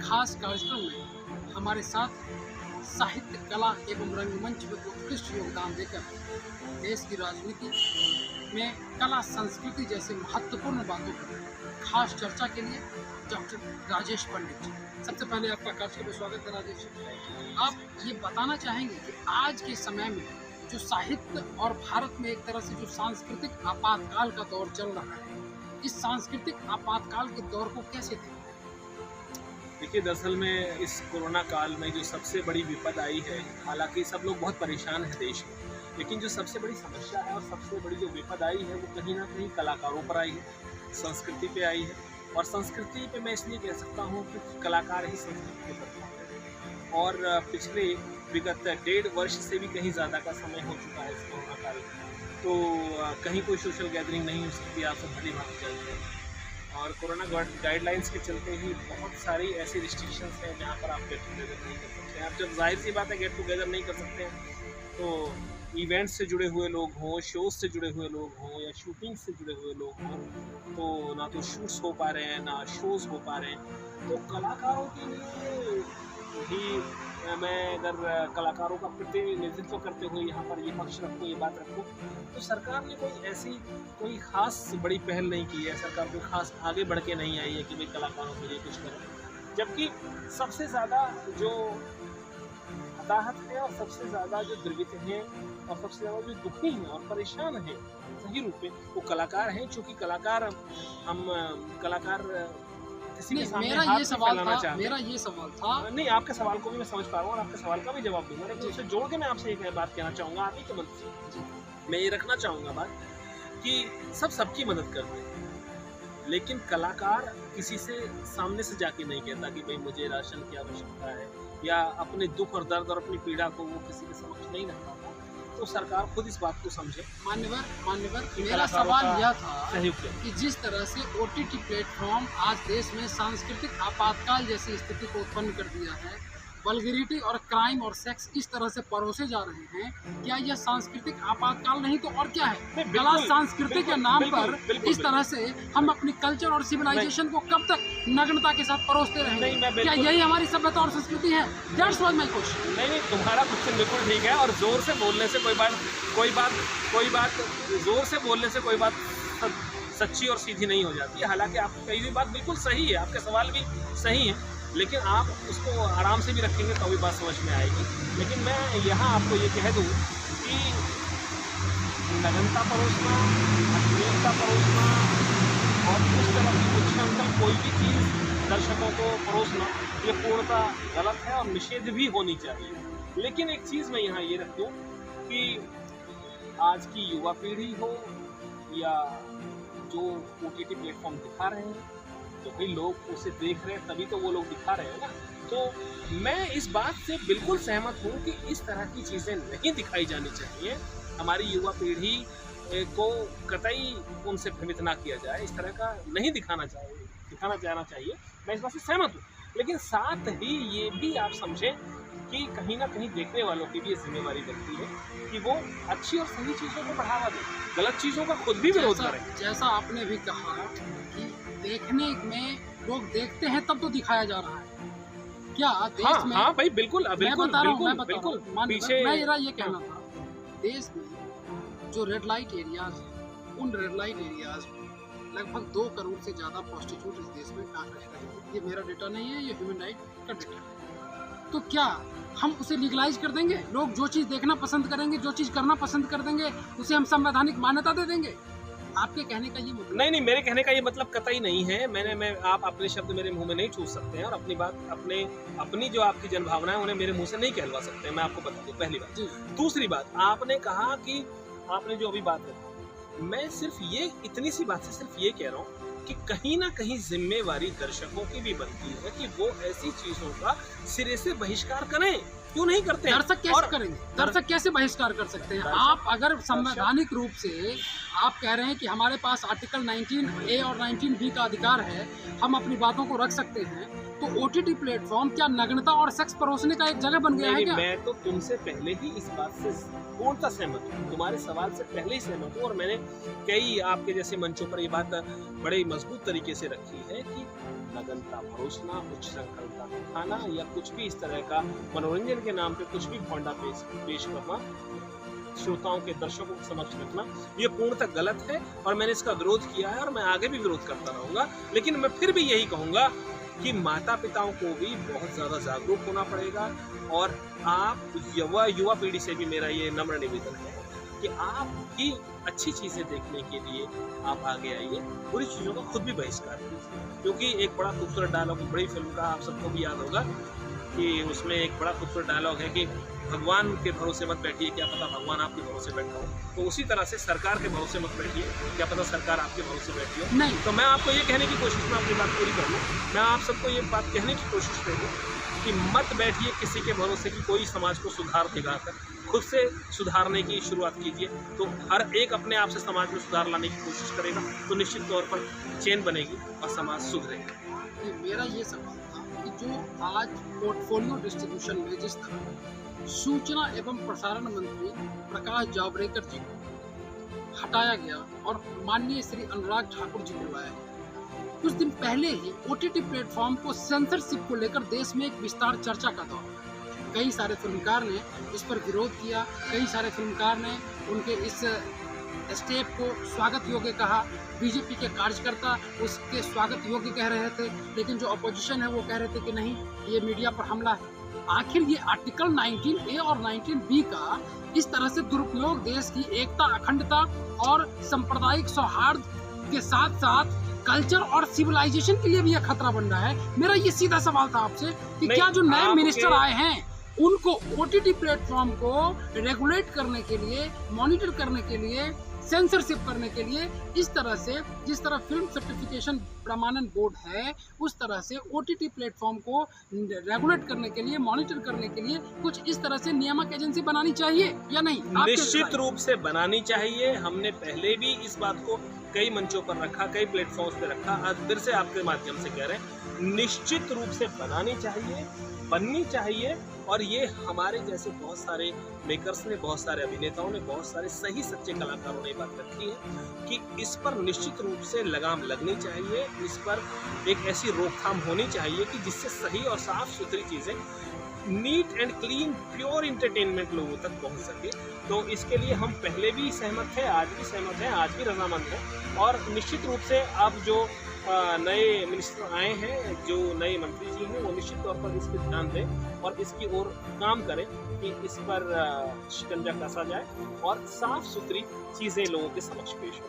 खास कार्यक्रम में हमारे साथ साहित्य, कला एवं रंगमंच में उत्कृष्ट योगदान देकर देश की राजनीति में कला संस्कृति जैसे महत्वपूर्ण बातों पर खास चर्चा के लिए डॉक्टर राजेश पंडित जी। सबसे पहले आपका कार्यक्रम में स्वागत है राजेश जी। आप ये बताना चाहेंगे कि आज के समय में जो साहित्य और भारत में एक तरह से जो सांस्कृतिक आपातकाल का दौर चल रहा है, इस सांस्कृतिक आपातकाल के दौर को कैसे देखें? देखिए, दरअसल में इस कोरोना काल में जो सबसे बड़ी विपद आई है, हालांकि सब लोग बहुत परेशान हैं देश में, लेकिन जो सबसे बड़ी समस्या है और सबसे बड़ी जो विपद आई है वो कहीं ना कहीं कलाकारों पर आई है, संस्कृति पे आई है। और संस्कृति पे मैं इसलिए कह सकता हूँ कि कलाकार ही संस्कृति के प्रतीक हैं। और पिछले विगत 1.5 वर्ष से भी कहीं ज़्यादा का समय हो चुका है इस कोरोना काल में, तो कहीं कोई सोशल गैदरिंग नहीं हो सकती, आप सब भली भांति जानते हैं। और कोरोना गाइडलाइंस के चलते ही बहुत सारी ऐसी रिस्ट्रिक्शंस हैं जहाँ पर आप गेट टुगेदर नहीं कर सकते हैं। आप जब जाहिर सी बात है गेट टुगेदर नहीं कर सकते हैं तो इवेंट्स से जुड़े हुए लोग हों, शोज़ से जुड़े हुए लोग हों या शूटिंग से जुड़े हुए लोग हों, तो ना तो शूट्स हो पा रहे हैं ना शोज़ हो पा रहे हैं। तो कलाकारों के लिए ही मैं अगर कलाकारों का प्रतिनिधित्व करते हुए यहाँ पर ये पक्ष रखूँ, ये बात रखूँ, तो सरकार ने कोई ख़ास बड़ी पहल नहीं की है। सरकार कोई ख़ास आगे बढ़ के नहीं आई है कि भाई कलाकारों के लिए कुछ करें। जबकि सबसे ज़्यादा जो हताहत है और सबसे ज़्यादा जो द्रवित हैं और सबसे ज़्यादा जो दुखी हैं और परेशान हैं सही रूप में, वो कलाकार हैं। चूँकि कलाकार किसी के सामने हाथ फैलाना चाहते हैं। मेरा ये सवाल था। नहीं, आपके सवाल को भी मैं समझ पा रहा हूँ और आपके सवाल का भी जवाब दूंगा, लेकिन उससे जोड़ के मैं आपसे एक बात कहना चाहूँगा। आप ही की मदद से मैं ये रखना चाहूँगा बात कि सबकी मदद करते हैं, लेकिन कलाकार किसी से सामने से जाके नहीं कहता कि भाई मुझे राशन की आवश्यकता है, या अपने दुख और दर्द और अपनी पीड़ा को वो किसी के समक्ष नहीं रखता। तो सरकार खुद इस बात को समझे। मान्यवर मेरा सवाल यह था कि जिस तरह से OTT प्लेटफॉर्म आज देश में सांस्कृतिक आपातकाल जैसी स्थिति को उत्पन्न कर दिया है, वल्गैरिटी और क्राइम और सेक्स इस तरह से परोसे जा रहे हैं, क्या यह सांस्कृतिक आपातकाल नहीं तो और क्या है? कला संस्कृति के नाम पर इस तरह से हम अपनी कल्चर और सिविलाइजेशन को कब तक नग्नता के साथ परोसते रहेंगे? क्या यही हमारी सभ्यता और संस्कृति है? That's what my question. नहीं, तुम्हारा क्वेश्चन बिल्कुल ठीक है। और जोर से बोलने से कोई बात सच्ची और सीधी नहीं हो जाती है। हालांकि आपकी कही हुई बात बिल्कुल सही है, आपके सवाल भी सही है, लेकिन आप उसको आराम से भी रखेंगे तो भी बात समझ में आएगी। लेकिन मैं यहाँ आपको ये कह दूँ कि नग्नता परोसना, अश्लीलता परोसना और उस तरह की उच्छृंखल कोई भी चीज़ दर्शकों को परोसना, ये पूर्णतः गलत है और निषेध भी होनी चाहिए। लेकिन एक चीज़ मैं यहाँ ये रख दूँ कि आज की युवा पीढ़ी हो या जो OTT प्लेटफॉर्म दिखा रहे हैं, तो भाई लोग उसे देख रहे हैं तभी तो वो लोग दिखा रहे हैं ना। तो मैं इस बात से बिल्कुल सहमत हूँ कि इस तरह की चीज़ें नहीं दिखाई जानी चाहिए। हमारी युवा पीढ़ी को कतई उनसे भ्रमित ना किया जाए, इस तरह का नहीं दिखाना जाना चाहिए। मैं इस बात से सहमत हूँ, लेकिन साथ ही ये भी आप समझें कि कहीं ना कहीं देखने वालों की भी ये जिम्मेवारी बनती है कि वो अच्छी और सही चीज़ों को बढ़ावा दें, गलत चीज़ों का खुद भी विरोध करें। जैसा आपने भी कहा कि देखने में लोग देखते हैं तब तो दिखाया जा रहा है, क्या देश में? हाँ भाई, बिल्कुल। मैं मेरा ये कहना था, देश में जो रेड लाइट एरियाज हैं, उन रेड लाइट एरियाज में लगभग 2 करोड़ से ज़्यादा प्रोस्टिट्यूट इस देश में काम रह रहे हैं। ये मेरा डेटा नहीं है, ये ह्यूमन राइट का डेटा है। तो क्या हम उसे लीगलाइज कर देंगे? लोग जो चीज़ देखना पसंद करेंगे, जो चीज़ करना पसंद कर देंगे, उसे हम संवैधानिक मान्यता दे देंगे? आपके कहने का ये मतलब? नहीं, मेरे कहने का ये मतलब कतई नहीं है। आप अपने शब्द मेरे मुंह में नहीं छू सकते हैं और अपनी जो आपकी जनभावना है उन्हें मेरे मुंह से नहीं कहलवा सकते हैं। मैं आपको बता दूं, पहली बात। दूसरी बात, आपने कहा कि आपने जो अभी बात रखी, मैं सिर्फ ये इतनी सी बात से सिर्फ ये कह रहा हूँ कि कहीं ना कहीं जिम्मेवारी दर्शकों की भी बनती है कि वो ऐसी चीजों का सिरे से बहिष्कार करें। क्यों नहीं करते? दर्शक कैसे करेंगे? दर्शक कैसे बहिष्कार कर सकते हैं? आप अगर संवैधानिक रूप से आप कह रहे हैं कि हमारे पास आर्टिकल 19A और 19B का अधिकार है, हम अपनी बातों को रख सकते हैं, तो OTT प्लेटफॉर्म क्या नग्नता और सेक्स परोसने का एक जगह बन गया है क्या? मैं तो तुमसे पहले ही इस बात से पूर्णतः सहमत हूँ, तुम्हारे सवाल से पहले ही सहमत हूँ। और मैंने कई आपके जैसे मंचों पर ये बात बड़े मजबूत तरीके से रखी है कि नगनता परोसना, उच्च संकल्पता दिखाना या कुछ भी इस तरह का मनोरंजन के नाम पे कुछ भी भोंडा पेश करना, श्रोताओं के दर्शकों के समक्ष रखना, ये पूर्णतः गलत है और मैंने इसका विरोध किया है और मैं आगे भी विरोध करता रहूंगा। लेकिन मैं फिर भी यही कहूंगा कि माता पिताओं को भी बहुत ज़्यादा जागरूक होना पड़ेगा और आप युवा पीढ़ी से भी मेरा ये नम्र निवेदन है कि आप भी अच्छी चीज़ें देखने के लिए आप आगे आइए, बुरी चीज़ों का खुद भी बहिष्कार कीजिए। क्योंकि एक बड़ा खूबसूरत डायलॉग बड़ी फिल्म का आप सबको भी याद होगा कि उसमें एक बड़ा खूबसूरत डायलॉग है कि भगवान के भरोसे मत बैठिए, क्या पता भगवान आपके भरोसे बैठा हो। तो उसी तरह से सरकार के भरोसे मत बैठिए, क्या पता सरकार आपके भरोसे बैठी हो। नहीं तो मैं आपको ये कहने की कोशिश में अपनी बात पूरी कर लूँ, मैं आप सबको ये बात कहने की कोशिश करूँ कि मत बैठिए किसी के भरोसे कि कोई समाज को सुधार देगा कर, खुद से सुधारने की शुरुआत कीजिए। तो हर एक अपने आप से समाज में सुधार लाने की कोशिश करेगा तो निश्चित तौर पर चेन बनेगी और समाज सुधरेगा। मेरा ये सवाल था कि जो आज पोर्टफोलियो डिस्ट्रीब्यूशन में जिस तरह सूचना एवं प्रसारण मंत्री प्रकाश जावड़ेकर जी को हटाया गया और माननीय श्री अनुराग ठाकुर जी को लाया गया, कुछ दिन पहले ही OTT प्लेटफॉर्म को सेंसरशिप को लेकर देश में एक विस्तार चर्चा का दौर। कई सारे फिल्मकार ने इस पर विरोध किया, कई सारे फिल्मकार ने उनके इस स्टेप को स्वागत योग्य कहा। बीजेपी के कार्यकर्ता उसके स्वागत योग्य कह रहे थे, लेकिन जो अपोजिशन है वो कह रहे थे कि नहीं, ये मीडिया पर हमला है। आखिर ये आर्टिकल 19A और 19B का इस तरह से दुरुपयोग देश की एकता, अखंडता और सांप्रदायिक सौहार्द के साथ साथ कल्चर और सिविलाइजेशन के लिए भी यह खतरा बन रहा है। मेरा ये सीधा सवाल था आपसे कि क्या जो नए मिनिस्टर आए हैं उनको OTT प्लेटफॉर्म को रेगुलेट करने के लिए, मॉनिटर करने के लिए, सेंसरशिप करने के लिए इस तरह से, जिस तरह फिल्म सर्टिफिकेशन प्रमाणन बोर्ड है उस तरह से OTT प्लेटफॉर्म को रेगुलेट करने के लिए, मॉनिटर करने के लिए कुछ इस तरह से नियामक एजेंसी बनानी चाहिए या नहीं? निश्चित रूप से बनानी चाहिए। हमने पहले भी इस बात को कई मंचों पर रखा, कई प्लेटफॉर्म्स पे रखा, आज फिर से आपके माध्यम से कह रहे हैं निश्चित रूप से बनानी चाहिए, बननी चाहिए। और ये हमारे जैसे बहुत सारे मेकर्स ने, बहुत सारे अभिनेताओं ने, बहुत सारे सही सच्चे कलाकारों ने बात रखी है कि इस पर निश्चित रूप से लगाम लगनी चाहिए, इस पर एक ऐसी रोकथाम होनी चाहिए कि जिससे सही और साफ सुथरी चीज़ें, neat and clean pure entertainment लोगों तक पहुंच सके। तो इसके लिए हम पहले भी सहमत हैं, आज भी सहमत हैं, आज भी रजामंद हैं। और निश्चित रूप से अब जो नए मिनिस्टर आए हैं, जो नए मंत्री जी हैं, वो निश्चित तौर पर इस पर ध्यान दें और इसकी ओर काम करें कि इस पर शिकंजा कसा जाए और साफ सुथरी चीज़ें लोगों के समक्ष पेश हो।